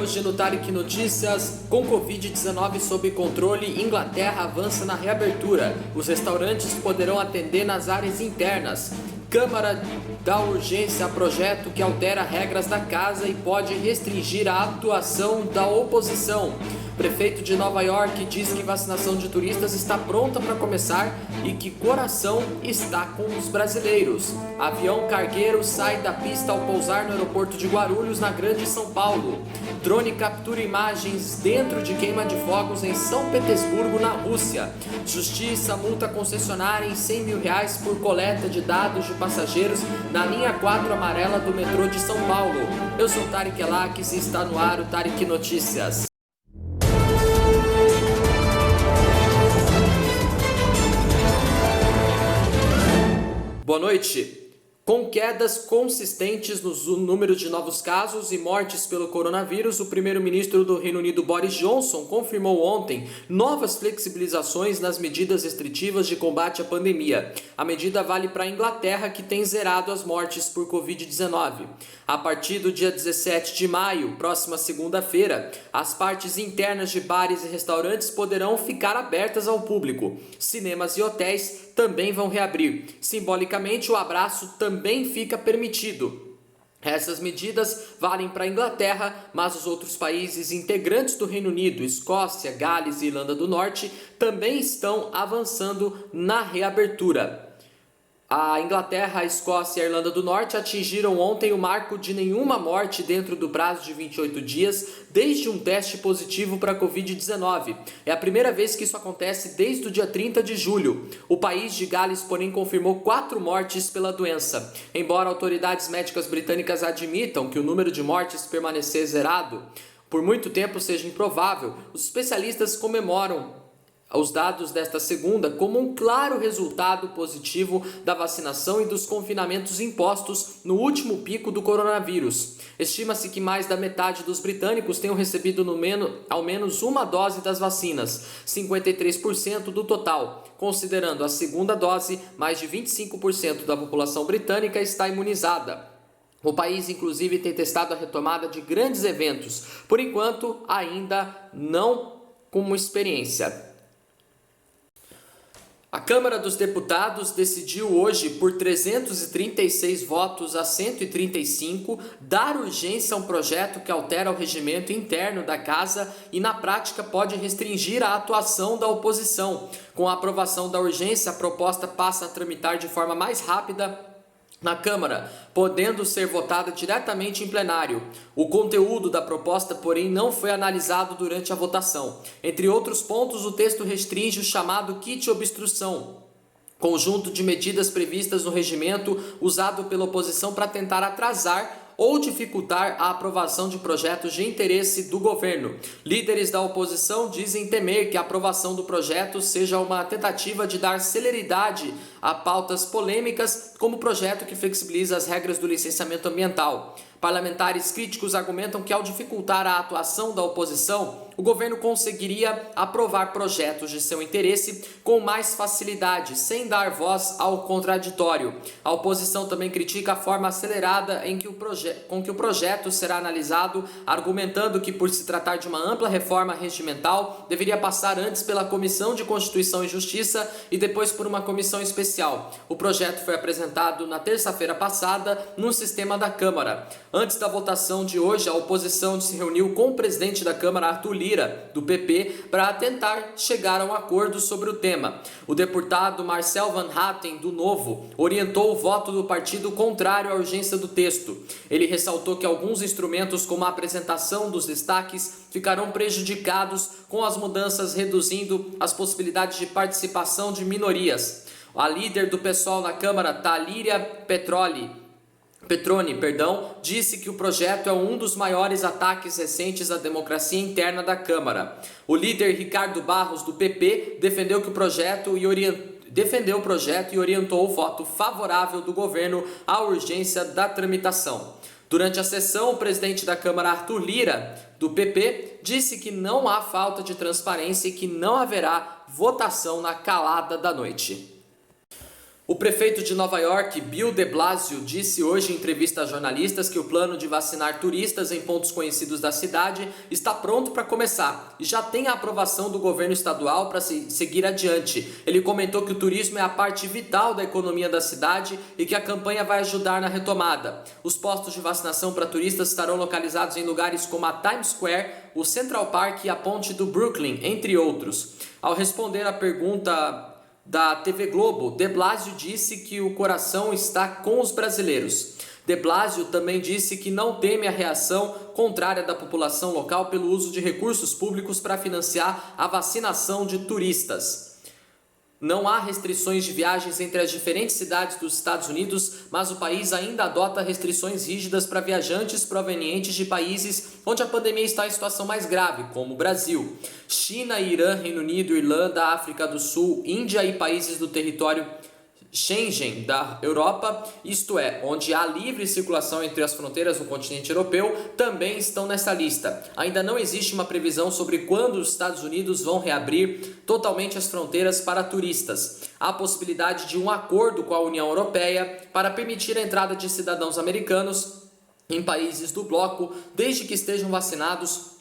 Hoje no Tarek Notícias, com Covid-19 sob controle, Inglaterra avança na reabertura. Os restaurantes poderão atender nas áreas internas. Câmara dá urgência a projeto que altera regras da casa e pode restringir a atuação da oposição. Prefeito de Nova York diz que vacinação de turistas está pronta para começar e que coração está com os brasileiros. Avião cargueiro sai da pista ao pousar no aeroporto de Guarulhos, na Grande São Paulo. Drone captura imagens dentro de queima de fogos em São Petersburgo, na Rússia. Justiça multa concessionária em R$100 mil por coleta de dados de passageiros na linha 4 amarela do metrô de São Paulo. Eu sou Tarek Elakis e está no ar o Tarek Notícias. Boa noite. Com quedas consistentes no número de novos casos e mortes pelo coronavírus, o primeiro-ministro do Reino Unido, Boris Johnson, confirmou ontem novas flexibilizações nas medidas restritivas de combate à pandemia. A medida vale para a Inglaterra, que tem zerado as mortes por Covid-19. A partir do dia 17 de maio, próxima segunda-feira, as partes internas de bares e restaurantes poderão ficar abertas ao público. Cinemas e hotéis também vão reabrir. Simbolicamente, o abraço também fica permitido. Essas medidas valem para a Inglaterra, mas os outros países integrantes do Reino Unido, Escócia, Gales e Irlanda do Norte, também estão avançando na reabertura. A Inglaterra, a Escócia e a Irlanda do Norte atingiram ontem o marco de nenhuma morte dentro do prazo de 28 dias desde um teste positivo para a Covid-19. É a primeira vez que isso acontece desde o dia 30 de julho. O país de Gales, porém, confirmou 4 mortes pela doença. Embora autoridades médicas britânicas admitam que o número de mortes permanecer zerado por muito tempo seja improvável, os especialistas comemoram os dados desta segunda como um claro resultado positivo da vacinação e dos confinamentos impostos no último pico do coronavírus. Estima-se que mais da metade dos britânicos tenham recebido ao menos uma dose das vacinas, 53% do total. Considerando a segunda dose, mais de 25% da população britânica está imunizada. O país, inclusive, tem testado a retomada de grandes eventos, por enquanto ainda não como experiência. A Câmara dos Deputados decidiu hoje, por 336 votos a 135, dar urgência a um projeto que altera o regimento interno da Casa e, na prática, pode restringir a atuação da oposição. Com a aprovação da urgência, a proposta passa a tramitar de forma mais rápida na Câmara, podendo ser votada diretamente em plenário. O conteúdo da proposta, porém, não foi analisado durante a votação. Entre outros pontos, o texto restringe o chamado kit obstrução, conjunto de medidas previstas no regimento usado pela oposição para tentar atrasar ou dificultar a aprovação de projetos de interesse do governo. Líderes da oposição dizem temer que a aprovação do projeto seja uma tentativa de dar celeridade a pautas polêmicas, como o projeto que flexibiliza as regras do licenciamento ambiental. Parlamentares críticos argumentam que, ao dificultar a atuação da oposição, o governo conseguiria aprovar projetos de seu interesse com mais facilidade, sem dar voz ao contraditório. A oposição também critica a forma acelerada com que o projeto será analisado, argumentando que, por se tratar de uma ampla reforma regimental, deveria passar antes pela Comissão de Constituição e Justiça e depois por uma comissão especial. O projeto foi apresentado na terça-feira passada no sistema da Câmara. Antes da votação de hoje, a oposição se reuniu com o presidente da Câmara, Arthur Lira, do PP, para tentar chegar a um acordo sobre o tema. O deputado Marcel Van Hatten, do Novo, orientou o voto do partido contrário à urgência do texto. Ele ressaltou que alguns instrumentos, como a apresentação dos destaques, ficarão prejudicados com as mudanças, reduzindo as possibilidades de participação de minorias. A líder do PSOL na Câmara, Thalíria Petroni, disse que o projeto é um dos maiores ataques recentes à democracia interna da Câmara. O líder Ricardo Barros, do PP, defendeu o projeto e orientou o voto favorável do governo à urgência da tramitação. Durante a sessão, o presidente da Câmara, Arthur Lira, do PP, disse que não há falta de transparência e que não haverá votação na calada da noite. O prefeito de Nova York, Bill de Blasio, disse hoje em entrevista a jornalistas que o plano de vacinar turistas em pontos conhecidos da cidade está pronto para começar e já tem a aprovação do governo estadual para seguir adiante. Ele comentou que o turismo é a parte vital da economia da cidade e que a campanha vai ajudar na retomada. Os postos de vacinação para turistas estarão localizados em lugares como a Times Square, o Central Park e a Ponte do Brooklyn, entre outros. Ao responder à pergunta da TV Globo, de Blasio disse que o coração está com os brasileiros. De Blasio também disse que não teme a reação contrária da população local pelo uso de recursos públicos para financiar a vacinação de turistas. Não há restrições de viagens entre as diferentes cidades dos Estados Unidos, mas o país ainda adota restrições rígidas para viajantes provenientes de países onde a pandemia está em situação mais grave, como o Brasil. China, Irã, Reino Unido, Irlanda, África do Sul, Índia e países do território Schengen da Europa, isto é, onde há livre circulação entre as fronteiras do continente europeu, também estão nessa lista. Ainda não existe uma previsão sobre quando os Estados Unidos vão reabrir totalmente as fronteiras para turistas. Há a possibilidade de um acordo com a União Europeia para permitir a entrada de cidadãos americanos em países do bloco, desde que estejam vacinados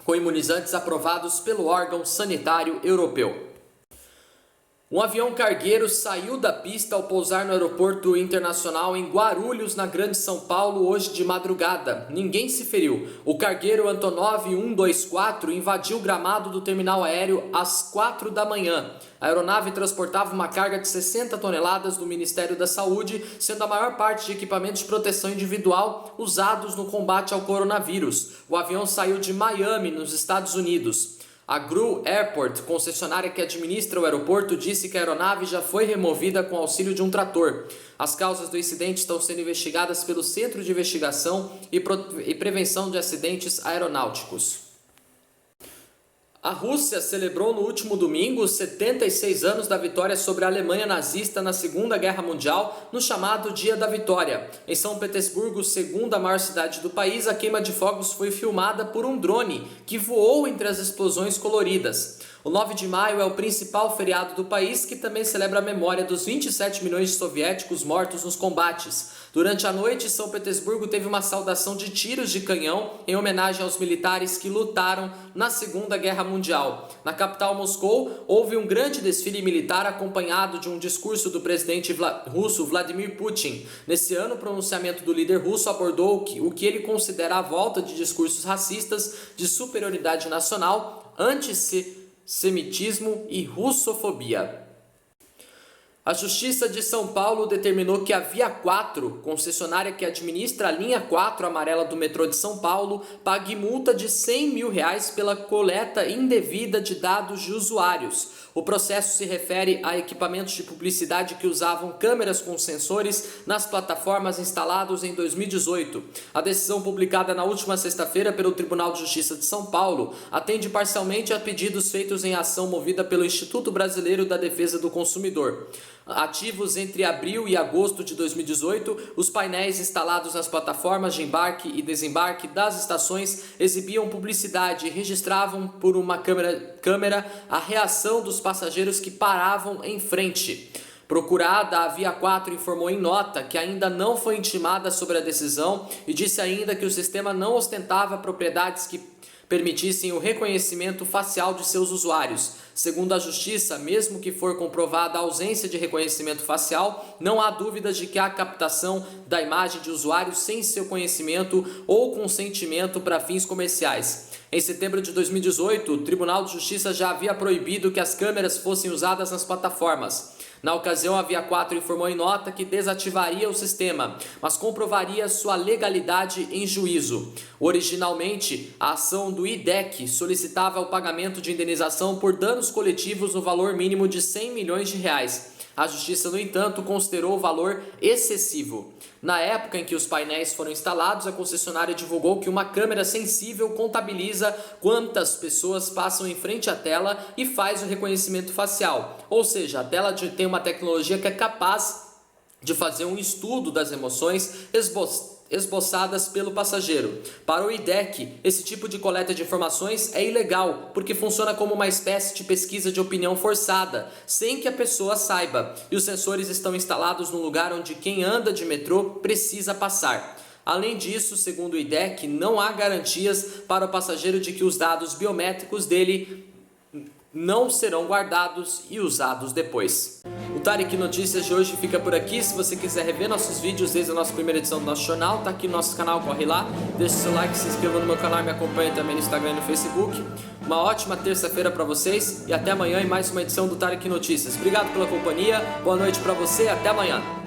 com imunizantes aprovados pelo órgão sanitário europeu. Um avião cargueiro saiu da pista ao pousar no aeroporto internacional em Guarulhos, na Grande São Paulo, hoje de madrugada. Ninguém se feriu. O cargueiro Antonov 124 invadiu o gramado do terminal aéreo às 4 da manhã. A aeronave transportava uma carga de 60 toneladas do Ministério da Saúde, sendo a maior parte de equipamentos de proteção individual usados no combate ao coronavírus. O avião saiu de Miami, nos Estados Unidos. A GRU Airport, concessionária que administra o aeroporto, disse que a aeronave já foi removida com auxílio de um trator. As causas do incidente estão sendo investigadas pelo Centro de Investigação e Prevenção de Acidentes Aeronáuticos. A Rússia celebrou no último domingo os 76 anos da vitória sobre a Alemanha nazista na Segunda Guerra Mundial, no chamado Dia da Vitória. Em São Petersburgo, segunda maior cidade do país, a queima de fogos foi filmada por um drone que voou entre as explosões coloridas. O 9 de maio é o principal feriado do país, que também celebra a memória dos 27 milhões de soviéticos mortos nos combates. Durante a noite, São Petersburgo teve uma saudação de tiros de canhão em homenagem aos militares que lutaram na Segunda Guerra Mundial. Na capital, Moscou, houve um grande desfile militar acompanhado de um discurso do presidente russo Vladimir Putin. Nesse ano, o pronunciamento do líder russo abordou o que ele considera a volta de discursos racistas, de superioridade nacional, antissemitismo e russofobia. A Justiça de São Paulo determinou que a Via 4, concessionária que administra a linha 4 amarela do metrô de São Paulo, pague multa de R$100 mil pela coleta indevida de dados de usuários. O processo se refere a equipamentos de publicidade que usavam câmeras com sensores nas plataformas instalados em 2018. A decisão publicada na última sexta-feira pelo Tribunal de Justiça de São Paulo atende parcialmente a pedidos feitos em ação movida pelo Instituto Brasileiro da Defesa do Consumidor. Ativos entre abril e agosto de 2018, os painéis instalados nas plataformas de embarque e desembarque das estações exibiam publicidade e registravam por uma câmera a reação dos passageiros que paravam em frente. Procurada, a Via 4 informou em nota que ainda não foi intimada sobre a decisão e disse ainda que o sistema não ostentava propriedades que permitissem o reconhecimento facial de seus usuários. Segundo a Justiça, mesmo que for comprovada a ausência de reconhecimento facial, não há dúvidas de que há captação da imagem de usuários sem seu conhecimento ou consentimento para fins comerciais. Em setembro de 2018, o Tribunal de Justiça já havia proibido que as câmeras fossem usadas nas plataformas. Na ocasião, a Via 4 informou em nota que desativaria o sistema, mas comprovaria sua legalidade em juízo. Originalmente, a ação do IDEC solicitava o pagamento de indenização por danos coletivos no valor mínimo de R$100 milhões. A Justiça, no entanto, considerou o valor excessivo. Na época em que os painéis foram instalados, a concessionária divulgou que uma câmera sensível contabiliza quantas pessoas passam em frente à tela e faz o reconhecimento facial. Ou seja, a tela tem uma tecnologia que é capaz de fazer um estudo das emoções esboçadas pelo passageiro. Para o IDEC, esse tipo de coleta de informações é ilegal, porque funciona como uma espécie de pesquisa de opinião forçada, sem que a pessoa saiba, e os sensores estão instalados no lugar onde quem anda de metrô precisa passar. Além disso, segundo o IDEC, não há garantias para o passageiro de que os dados biométricos dele não serão guardados e usados depois. O Tarek Notícias de hoje fica por aqui. Se você quiser rever nossos vídeos desde a nossa primeira edição do nosso jornal, tá aqui no nosso canal, corre lá, deixa seu like, se inscreva no meu canal e me acompanhe também no Instagram e no Facebook. Uma ótima terça-feira para vocês e até amanhã em mais uma edição do Tarek Notícias. Obrigado pela companhia, boa noite para você e até amanhã.